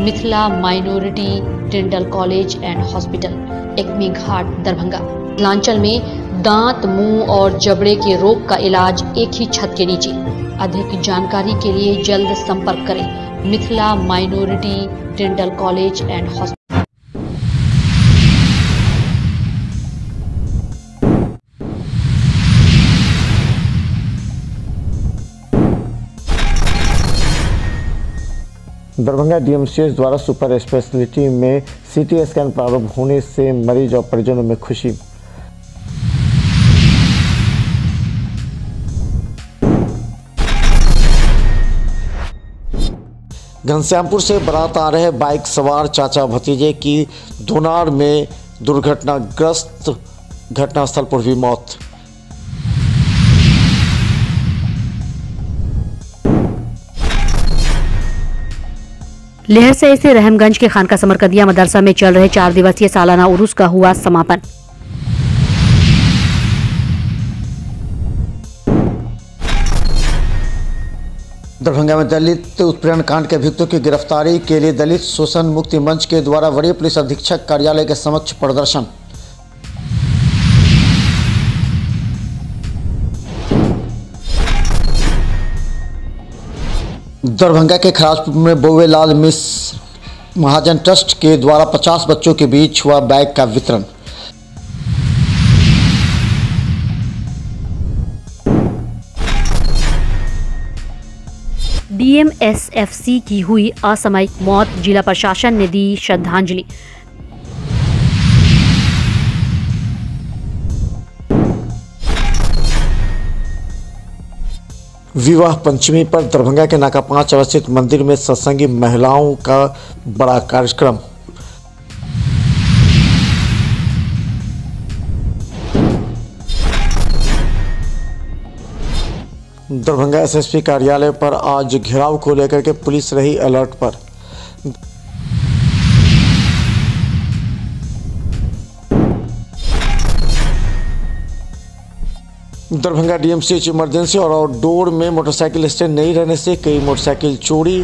Mithila minority dental college and hospital, Ekmi Ghat, Darbhanga. Mithilanchal में दांत, मुंह और जबड़े के रोग का इलाज एक ही छत के नीचे। अधिक जानकारी के लिए जल्द संपर्क करें Mithila minority dental college and hospital. Darbhanga DMCH द्वारा सुपर स्पेशलिटी में सीटी स्कैन प्रारंभ होने से मरीज और परिजनों में खुशी। घनश्यामपुर से बारात आ रहे बाइक सवार चाचा भतीजे की दोनार में दुर्घटनाग्रस्त, घटनास्थल पर हुई मौत। लहरसराय से रहमगंज के खानका समरकंदिया मदरसा में चल रहे 4 दिवसीय सालाना उरूस का हुआ समापन। दरभंगा में दलित उत्पीड़न कांड के अभियुक्तों की गिरफ्तारी के लिए दलित शोषण मुक्ति मंच के द्वारा वरीय पुलिस अधीक्षक कार्यालय के समक्ष प्रदर्शन। दरभंगा के खराजपुर में बोवेलाल मिश्र महाजन ट्रस्ट के द्वारा 50 बच्चों के बीच हुआ बैग का वितरण। डीएमएसएफसी की हुई असामयिक मौत, जिला प्रशासन ने दी श्रद्धांजलि। विवाह पंचमी पर दरभंगा के नाका 5 अवस्थित मंदिर में सत्संगी महिलाओं का बड़ा कार्यक्रम। दरभंगा एसएसपी कार्यालय पर आज घेराव को लेकर के पुलिस रही अलर्ट पर। दरभंगा डीएमसीएच इमरजेंसी और आउटडोर में मोटरसाइकिल स्टैंड नहीं रहने से कई मोटरसाइकिल चोरी,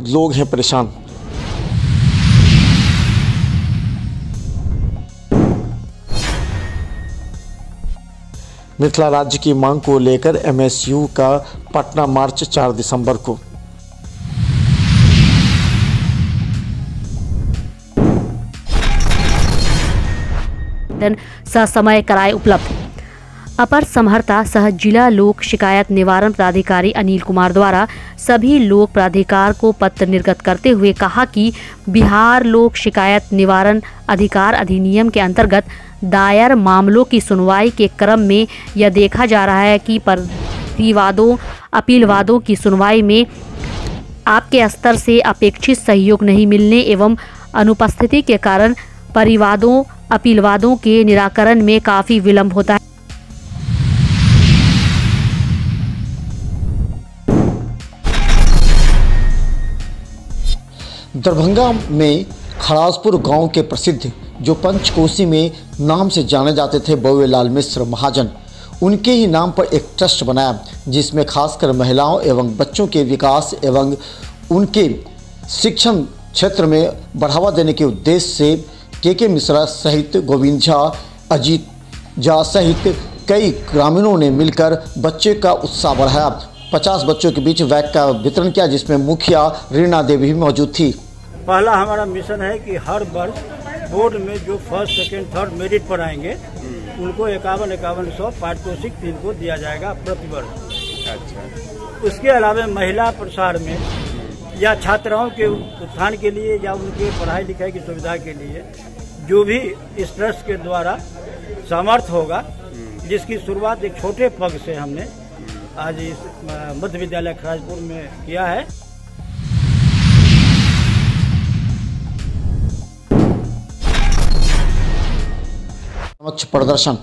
लोग हैं परेशान। मिथिला राज्य की मांग को लेकर एमएसयू का पटना मार्च 4 दिसंबर को। ससमय कराए उपलब्ध। अपर समहर्ता सह जिला लोक शिकायत निवारण प्राधिकारी अनिल कुमार द्वारा सभी लोक प्राधिकार को पत्र निर्गत करते हुए कहा कि बिहार लोक शिकायत निवारण अधिकार अधिनियम के अंतर्गत दायर मामलों की सुनवाई के क्रम में यह देखा जा रहा है कि प्रतिवादों, अपील वादों की सुनवाई में आपके स्तर से अपेक्षित सहयोग नहीं मिलने एवं अनुपस्थिति के कारण परिवादों, अपील वादों के निराकरण में काफ़ी विलम्ब होता है। दरभंगा में खराजपुर गांव के प्रसिद्ध जो पंचकोशी में नाम से जाने जाते थे बोवेलाल मिश्र महाजन, उनके ही नाम पर एक ट्रस्ट बनाया जिसमें खासकर महिलाओं एवं बच्चों के विकास एवं उनके शिक्षण क्षेत्र में बढ़ावा देने के उद्देश्य से के मिश्रा सहित गोविंद झा, अजीत झा सहित कई ग्रामीणों ने मिलकर बच्चे का उत्साह बढ़ाया। 50 बच्चों के बीच बैग का वितरण किया जिसमें मुखिया रीना देवी भी मौजूद थी। पहला हमारा मिशन है कि हर वर्ष बोर्ड में जो फर्स्ट, सेकेंड, थर्ड मेरिट पर आएंगे उनको 51-5100 पारितोषिक को दिया जाएगा प्रति वर्ष। अच्छा। उसके अलावा महिला प्रसार में या छात्राओं के उत्थान के लिए या उनके पढ़ाई लिखाई की सुविधा के लिए जो भी इस ट्रस्ट के द्वारा सामर्थ्य होगा, जिसकी शुरुआत एक छोटे पग से हमने आज इस मध्य विद्यालय खराजपुर में किया है। प्रदर्शन।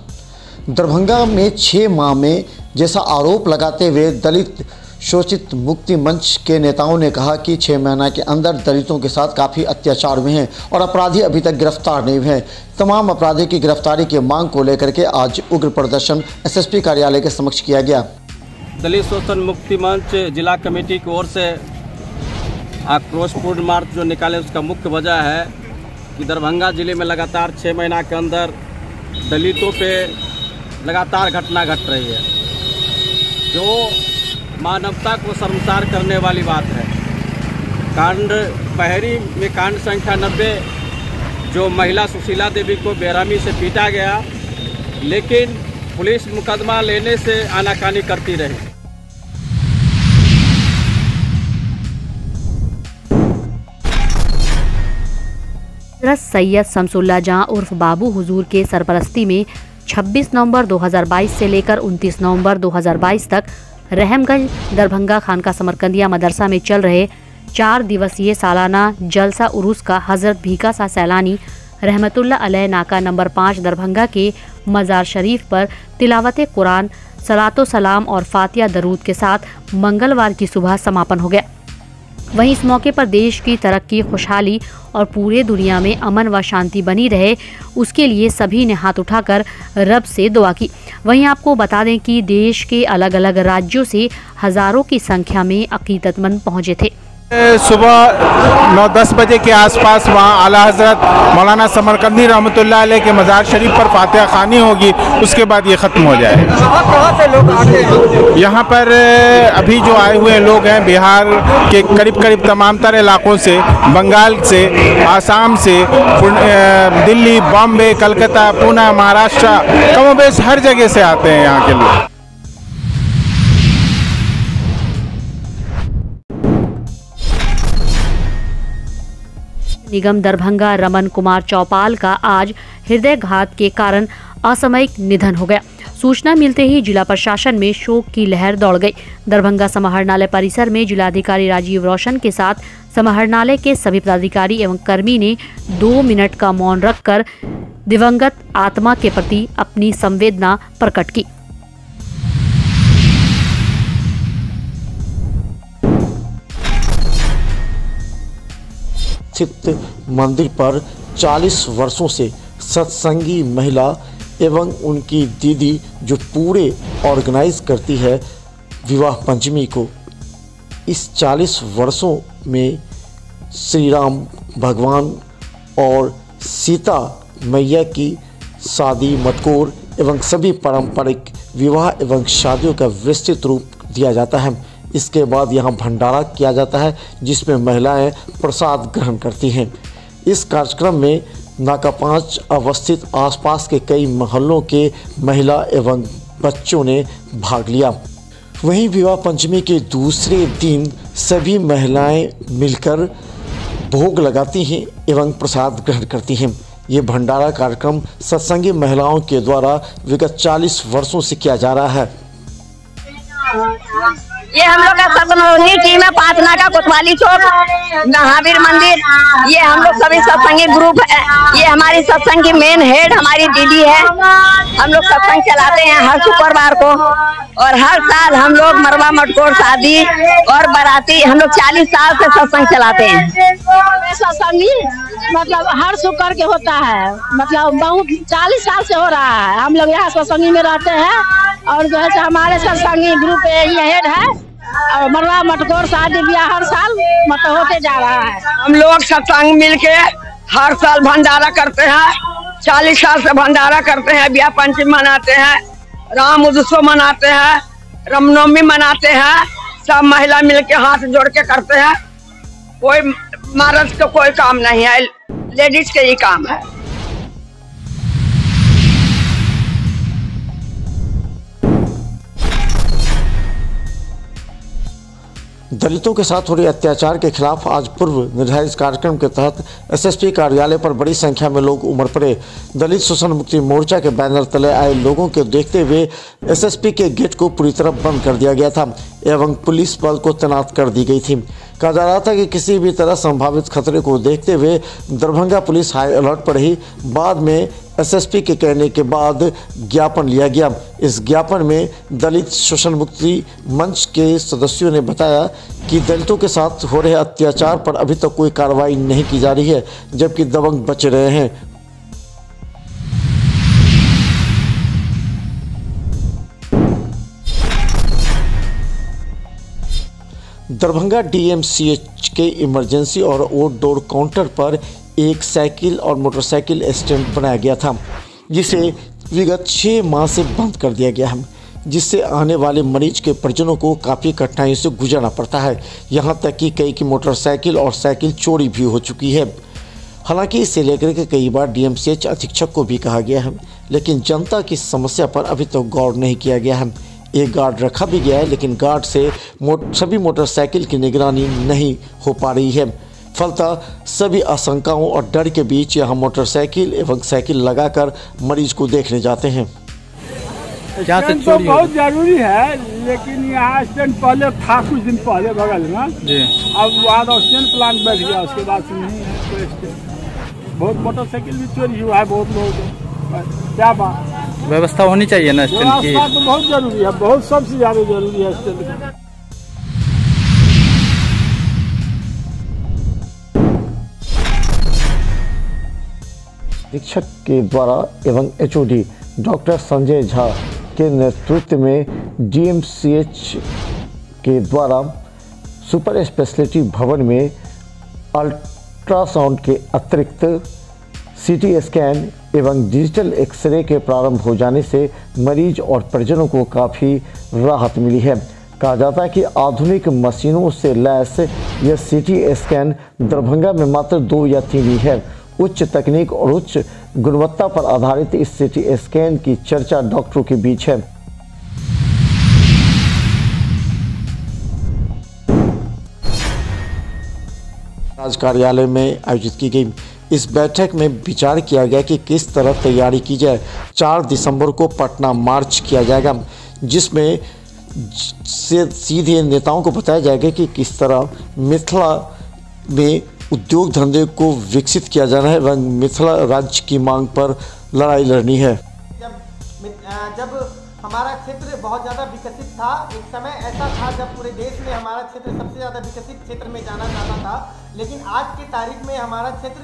दरभंगा में 6 माह में जैसा आरोप लगाते हुए दलित शोषित मुक्ति मंच के नेताओं ने कहा कि 6 महीने के अंदर दलितों के साथ काफ़ी अत्याचार हुए हैं और अपराधी अभी तक गिरफ्तार नहीं हुए हैं। तमाम अपराधी की गिरफ्तारी की मांग को लेकर के आज उग्र प्रदर्शन एसएसपी कार्यालय के समक्ष किया गया। दलित शोषण मुक्ति मंच जिला कमेटी की ओर से आक्रोशपूर्ण मार्च जो निकाले उसका मुख्य वजह है कि दरभंगा जिले में लगातार 6 महीना के अंदर दलितों पे लगातार घटना घट रही है, जो मानवता को शर्मसार करने वाली बात है। कांड पहरी में कांड संख्या 90, जो महिला सुशीला देवी को बेरहमी से पीटा गया, लेकिन पुलिस मुकदमा लेने से आनाकानी करती रही। सैयद शमसुल्लाह जहां उर्फ बाबू हुजूर के सरपरस्ती में 26 नवंबर 2022 से लेकर 29 नवंबर 2022 तक रहमगंज दरभंगा खानका समरकंदिया मदरसा में चल रहे 4 दिवसीय सालाना जलसा उरूस का हजरत भीका सा सैलानी रहमतुल्लाह अलैह नाका नंबर 5 दरभंगा के मज़ार शरीफ पर तिलावत कुरान, सलातो सलाम और फातिहा दरूद के साथ मंगलवार की सुबह समापन हो गया। वहीं इस मौके पर देश की तरक्की, खुशहाली और पूरे दुनिया में अमन व शांति बनी रहे, उसके लिए सभी ने हाथ उठाकर रब से दुआ की। वहीं आपको बता दें कि देश के अलग अलग राज्यों से हज़ारों की संख्या में अकीदतमंद पहुंचे थे। सुबह 9-10 बजे के आसपास वहाँ आला हज़रत मौलाना समरकंदी रहमतुल्लाह अलैह के मज़ार शरीफ पर फातिहा खानी होगी, उसके बाद ये ख़त्म हो जाए। कहाँ से लोग आते हैं? यहाँ पर अभी जो आए हुए लोग हैं बिहार के करीब तमाम तर इलाकों से, बंगाल से, आसाम से, दिल्ली, बॉम्बे, कलकत्ता, पूना, महाराष्ट्र, कमोबेश हर जगह से आते हैं यहाँ के लोग। निगम दरभंगा रमन कुमार चौपाल का आज हृदयघात के कारण असामयिक निधन हो गया। सूचना मिलते ही जिला प्रशासन में शोक की लहर दौड़ गई। दरभंगा समाहरणालय परिसर में जिलाधिकारी राजीव रोशन के साथ समाहरणालय के सभी पदाधिकारी एवं कर्मी ने 2 मिनट का मौन रखकर दिवंगत आत्मा के प्रति अपनी संवेदना प्रकट की। स्थित मंदिर पर 40 वर्षों से सत्संगी महिला एवं उनकी दीदी जो पूरे ऑर्गेनाइज करती है विवाह पंचमी को, इस 40 वर्षों में श्री राम भगवान और सीता मैया की शादी, मटकोर एवं सभी पारंपरिक विवाह एवं शादियों का विस्तृत रूप दिया जाता है। इसके बाद यहाँ भंडारा किया जाता है जिसमें महिलाएं प्रसाद ग्रहण करती हैं। इस कार्यक्रम में नाका 5 अवस्थित आसपास के कई मोहल्लों के महिला एवं बच्चों ने भाग लिया। वहीं विवाह पंचमी के दूसरे दिन सभी महिलाएं मिलकर भोग लगाती हैं एवं प्रसाद ग्रहण करती हैं। ये भंडारा कार्यक्रम सत्संगी महिलाओं के द्वारा विगत 40 वर्षों से किया जा रहा है। ये हम लोग का सतनौनी टीम है, पाटना का कोतवाली चौक, महावीर मंदिर। ये हम लोग सभी सत्संगी ग्रुप है। ये हमारी सत्संग की मेन हेड हमारी दीदी है। हम लोग सत्संग चलाते हैं हर शुक्रवार को, और हर साल हम लोग मरवा, मटकोर, शादी और बाराती हम लोग 40 साल से सत्संग चलाते हैं। सत्संगी मतलब हर शुक्र के होता है, मतलब बहुत 40 साल से हो रहा है। हम लोग यहाँ सत्संगी में रहते हैं और जो है हमारे सत्संगी ग्रुप ये हेड है, और मरवा, मटकोर, शादी ब्याह हर साल मतलब होते जा रहा है। हम लोग सत्संग मिलके हर साल भंडारा करते हैं। 40 साल से भंडारा करते हैं, ब्याह पंचमी मनाते हैं, राम उत्सव मनाते हैं, रामनवमी मनाते हैं। सब महिला मिलके हाथ जोड़ के करते हैं। कोई मर्द का कोई काम नहीं है, लेडीज के ही काम है। दलितों के साथ हो रहे अत्याचार के खिलाफ आज पूर्व निर्धारित कार्यक्रम के तहत एसएसपी कार्यालय पर बड़ी संख्या में लोग उमड़ पड़े। दलित शोषण मुक्ति मोर्चा के बैनर तले आए लोगों के देखते हुए एसएसपी के गेट को पूरी तरह बंद कर दिया गया था एवं पुलिस बल को तैनात कर दी गई थी। कहा जा रहा था कि किसी भी तरह संभावित खतरे को देखते हुए दरभंगा पुलिस हाई अलर्ट पर रही। बाद में एसएसपी के कहने के बाद ज्ञापन लिया गया। इस ज्ञापन में दलित शोषण मुक्ति मंच के सदस्यों ने बताया कि दलितों के साथ हो रहे अत्याचार पर अभी तक कोई कार्रवाई नहीं की जा रही है, जबकि दबंग बच रहे हैं। दरभंगा डीएमसीएच के इमरजेंसी और आउटडोर काउंटर पर एक साइकिल और मोटरसाइकिल स्टैंड बनाया गया था, जिसे विगत 6 माह से बंद कर दिया गया है, जिससे आने वाले मरीज के परिजनों को काफ़ी कठिनाइयों से गुजरना पड़ता है। यहाँ तक कि कई की मोटरसाइकिल और साइकिल चोरी भी हो चुकी है। हालांकि इसे लेकर के कई बार डीएमसीएच अधीक्षक को भी कहा गया है, लेकिन जनता की समस्या पर अभी तक गौर नहीं किया गया है। एक गार्ड रखा भी गया है, लेकिन गार्ड से सभी मोटरसाइकिल की निगरानी नहीं हो पा रही है। फलतः सभी आशंकाओं और डर के बीच यहाँ मोटरसाइकिल एवं साइकिल लगाकर मरीज को देखने जाते हैं। स्टैंड तो बहुत जरूरी है, लेकिन यहाँ स्टैंड पहले था कुछ दिन पहले बगल में, अब वहाँ तो स्टैंड प्लांट बैठ गया, उसके बाद से नहीं है कोई स्टैंड। बहुत मोटरसाइकिल भी चोरी हुआ है बहुत लोगों। क्या बात, व्यवस्था होनी चाहिए ना स्टैंड की। व्यवस्था तो बहुत जरूरी है, बहुत सबसे ज्यादा जरूरी है स्टैंड की। अधीक्षक के द्वारा एवं एचओडी डॉक्टर संजय झा के नेतृत्व में डीएमसीएच के द्वारा सुपर स्पेशलिटी भवन में अल्ट्रासाउंड के अतिरिक्त सीटी स्कैन एवं डिजिटल एक्सरे के प्रारंभ हो जाने से मरीज और परिजनों को काफ़ी राहत मिली है। कहा जाता है कि आधुनिक मशीनों से लैस यह सीटी स्कैन दरभंगा में मात्र 2 या 3 ही है। उच्च तकनीक और उच्च गुणवत्ता पर आधारित इस सीटी स्कैन की चर्चा डॉक्टरों के बीच है। राज कार्यालय में आयोजित की गई इस बैठक में विचार किया गया कि किस तरह तैयारी की जाए। 4 दिसंबर को पटना मार्च किया जाएगा, जिसमें सीधे नेताओं को बताया जाएगा कि किस तरह मिथिला में उद्योग धंधे को विकसित किया जाना है एवं मिथिला राज्य की मांग पर लड़ाई लड़नी है। जब हमारा क्षेत्र बहुत ज़्यादा विकसित था, एक समय ऐसा था जब पूरे देश में हमारा क्षेत्र सबसे ज़्यादा विकसित क्षेत्र में जाना जाता था, लेकिन आज की तारीख में हमारा क्षेत्र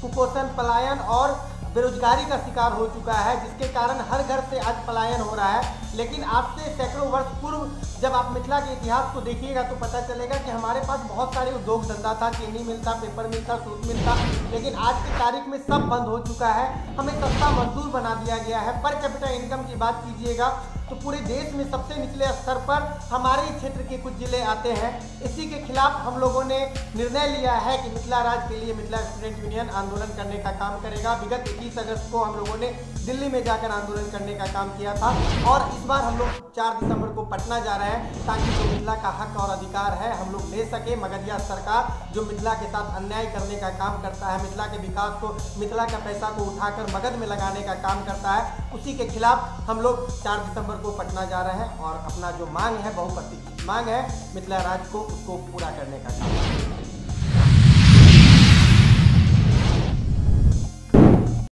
कुपोषण, पलायन और बेरोजगारी का शिकार हो चुका है, जिसके कारण हर घर से आज पलायन हो रहा है। लेकिन आज से सैकड़ों वर्ष पूर्व जब आप मिथिला के इतिहास को देखिएगा तो पता चलेगा कि हमारे पास बहुत सारे उद्योग धंधा था, चीनी मिल था, पेपर मिल था, सूत मिल था, लेकिन आज की तारीख में सब बंद हो चुका है। हमें सस्ता मजदूर बना दिया गया है। पर कैपिटा इनकम की बात कीजिएगा तो पूरे देश में सबसे निचले स्तर पर हमारे क्षेत्र के कुछ जिले आते हैं। इसी के खिलाफ हम लोगों ने निर्णय लिया है कि मिथिला राज्य के लिए मिथिला स्टूडेंट यूनियन आंदोलन करने का काम करेगा। विगत 21 अगस्त को हम लोगों ने दिल्ली में जाकर आंदोलन करने का काम किया था और इस बार हम लोग 4 दिसंबर को पटना जा रहे हैं ताकि जो मिथिला का हक और अधिकार है हम लोग ले सके। मगर यह सरकार जो मिथिला के साथ अन्याय करने का काम करता है, मिथिला के विकास को, मिथिला का पैसा को उठाकर मगध में लगाने का काम करता है, उसी के खिलाफ हम लोग 4 दिसंबर को पटना जा रहे हैं और अपना जो मांग है, बहुप्रतीक्षित मांग है मिथिला राज्य को, उसको पूरा करने का काम।